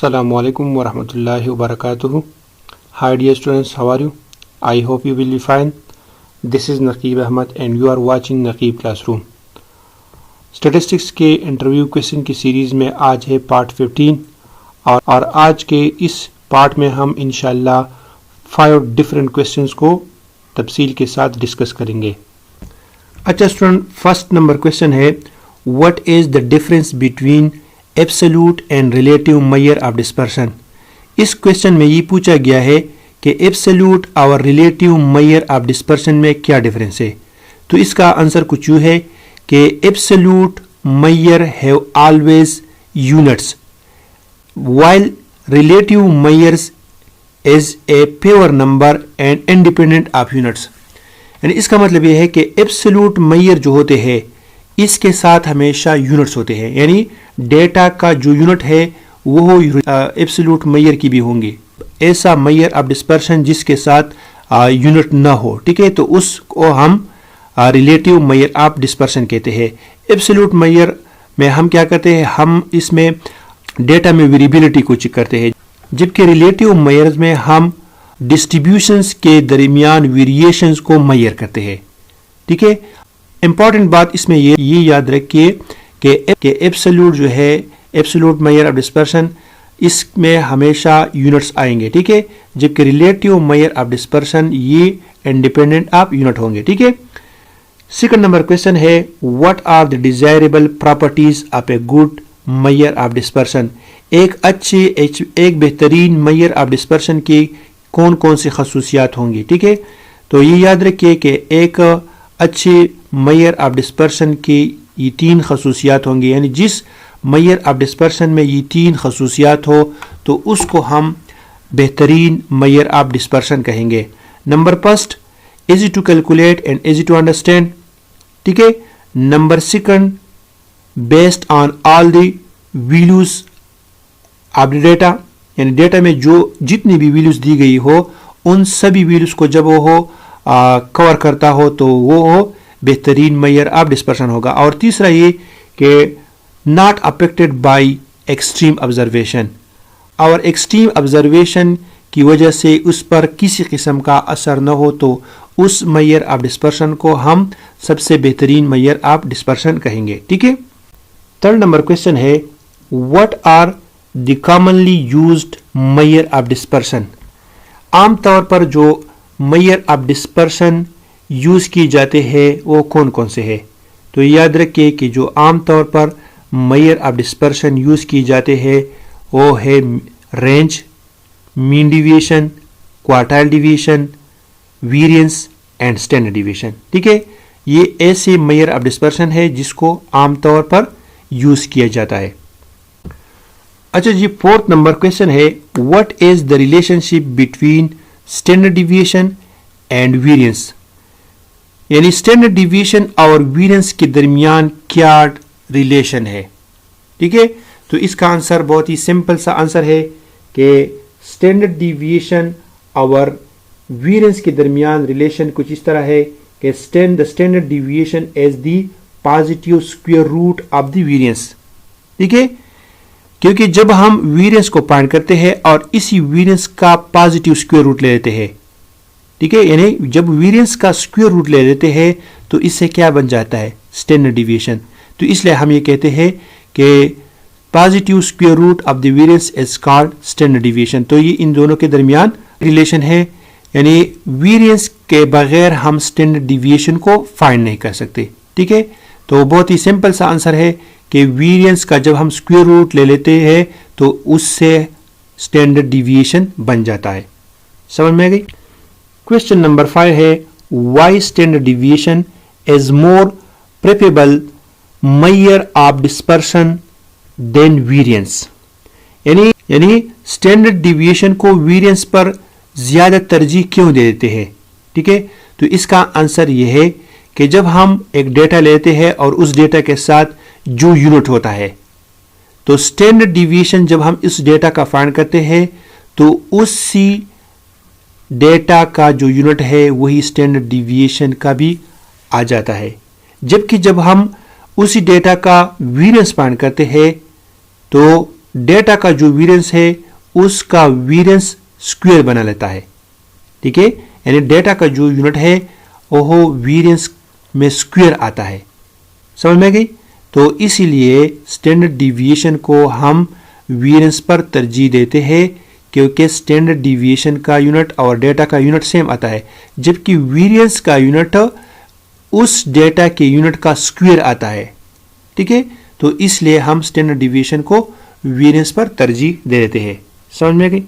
Assalamu alaikum wa rahmatullahi wa barakatuhu. Hi dear students, how are you? I hope you will be fine. This is Naqib Ahmad and you are watching Naqib Classroom. Statistics के interview question की series में आज है part 15 और आज के इस part में हम इंशाल्लाह 5 डिफरेंट क्वेश्चंस को तफसील के साथ डिस्कस करेंगे. अच्छा स्टूडेंट, फर्स्ट नंबर क्वेश्चन है, what is the difference between absolute and relative measure of dispersion. इस क्वेश्चन में ये पूछा गया है कि एब्सोल्यूट और रिलेटिव मेजर ऑफ डिस्पर्शन में क्या डिफरेंस है. तो इसका आंसर कुछ यूँ है कि absolute major have always units while relative measures is a pure number and independent of units. यानी इसका मतलब ये है कि एब्सोल्यूट मेजर जो होते हैं इसके साथ हमेशा यूनिट्स होते हैं, यानी डेटा का जो यूनिट है वो एब्सोल्यूट मेजर की भी होंगे. ऐसा मेजर ऑफ डिस्पर्शन जिसके साथ यूनिट ना हो, ठीक है, तो उसको हम रिलेटिव मेजर ऑफ डिस्पर्शन कहते हैं. एब्सोल्यूट मेजर में हम क्या करते हैं, हम इसमें डेटा में वेरिएबिलिटी को चेक करते हैं, जबकि रिलेटिव मेजर्स में हम डिस्ट्रीब्यूशंस के दरमियान वेरिएशंस को मेजर करते हैं. ठीक है, इंपॉर्टेंट बात इसमें ये याद रखिए कि एब्सोल्यूट जो है, एब्सोल्यूट मेजर ऑफ डिस्पर्शन, इसमें हमेशा यूनिट्स आएंगे, ठीक है, जबकि रिलेटिव मेजर ऑफ डिस्पर्शन ये इंडिपेंडेंट ऑफ यूनिट होंगे. ठीक है. सेकंड नंबर क्वेश्चन है, what are the desirable properties of a good measure of dispersion. एक बेहतरीन मेजर ऑफ डिस्पर्शन की कौन कौन सी खसूसियात होंगी. ठीक है, तो ये याद रखिए कि एक अच्छे मेजर ऑफ डिस्पर्शन की ये 3 खसूसियात होंगी, यानी जिस मेजर ऑफ डिस्पर्शन में ये 3 खसूसियात हो तो उसको हम बेहतरीन मेजर ऑफ डिस्पर्शन कहेंगे. Number first, easy to calculate and easy to understand. ठीक है. Number second, based on all the values of the data, यानी डेटा में जो जितनी भी वैल्यूज दी गई हो उन सभी वैल्यूज को जब वो कवर करता हो तो वो बेहतरीन मेजर ऑफ डिस्पर्शन होगा. और तीसरा ये कि not affected by extreme observation, और एक्सट्रीम ऑब्जर्वेशन की वजह से उस पर किसी किस्म का असर न हो तो उस मेजर ऑफ डिस्पर्शन को हम सबसे बेहतरीन मेजर ऑफ डिस्पर्शन कहेंगे. ठीक है. थर्ड नंबर क्वेश्चन है, what are the commonly used measure of dispersion. आमतौर पर जो मेजर ऑफ डिस्पर्शन यूज किए जाते हैं वो कौन कौन से हैं. तो याद रखिए कि जो आमतौर पर मेजर ऑफ डिस्पर्शन यूज किए जाते हैं वो है range, mean deviation, quartile deviation, variance and standard deviation. ठीक है, ये ऐसे मेजर ऑफ डिस्पर्शन है जिसको आमतौर पर यूज किया जाता है. अच्छा जी, फोर्थ नंबर क्वेश्चन है, what is the relationship between standard deviation and variance. यानी स्टैंडर्ड डिविएशन और वेरिएंस के दरमियान क्या रिलेशन है. ठीक है, तो इसका आंसर बहुत ही सिंपल सा आंसर है कि स्टैंडर्ड डिविएशन और वेरिएंस के दरमियान रिलेशन कुछ इस तरह है कि the standard deviation is the positive square root of the variance. ठीक है, क्योंकि जब हम वेरिएंस को फाइंड करते हैं और इसी वेरिएंस का पॉजिटिव स्क्वायर रूट ले लेते हैं, ठीक है, यानी जब वेरिएंस का स्क्वायर रूट ले लेते हैं तो इससे क्या बन जाता है, स्टैंडर्ड डिविएशन. तो इसलिए हम ये कहते हैं कि positive square root of the variance is called standard deviation. तो ये इन दोनों के दरमियान रिलेशन है, यानी वेरिएंस के बगैर हम स्टैंडर्ड डिविएशन को फाइंड नहीं कर सकते. ठीक है, तो बहुत ही सिंपल सा आंसर है कि वेरिएंस का जब हम स्क्वायर रूट ले लेते हैं तो उससे स्टैंडर्ड डिविएशन बन जाता है. समझ में आ गई. क्वेश्चन नंबर 5 है, why standard deviation is more preferable measure of dispersion than variance. यानी स्टैंडर्ड डिविएशन को वेरिएंस पर ज्यादा तरजीह क्यों दे देते हैं. ठीक है, तो इसका आंसर यह है कि जब हम एक डेटा लेते हैं और उस डेटा के साथ जो यूनिट होता है, तो स्टैंडर्ड डिविएशन जब हम इस डेटा का फाइंड करते हैं तो उसी डेटा का जो यूनिट है वही स्टैंडर्ड डिविएशन का भी आ जाता है. जबकि जब हम उसी डेटा का वेरिएंस फाइंड करते हैं तो ڈیٹا کا جو ویریئنس ہے اس کا ویریئنس اسکوئر بنا لیتا ہے. ٹھیک ہے, یعنی ڈیٹا کا جو یونٹ ہے وہ ویریئنس میں اسکوئر آتا ہے. سمجھ میں گئی؟ تو اسی لیے اسٹینڈرڈ ڈیویشن کو ہم ویریئنس پر ترجیح دیتے ہیں کیونکہ اسٹینڈرڈ ڈیویشن کا یونٹ اور ڈیٹا کا یونٹ سیم آتا ہے, جبکہ ویریئنس کا یونٹ اس ڈیٹا کے یونٹ کا اسکوئر آتا ہے. ٹھیک ہے, تو اس لیے ہم اسٹینڈرڈ ڈیویشن کو ویریئنس پر ترجیح دے دیتے ہیں. سمجھ میں گئی؟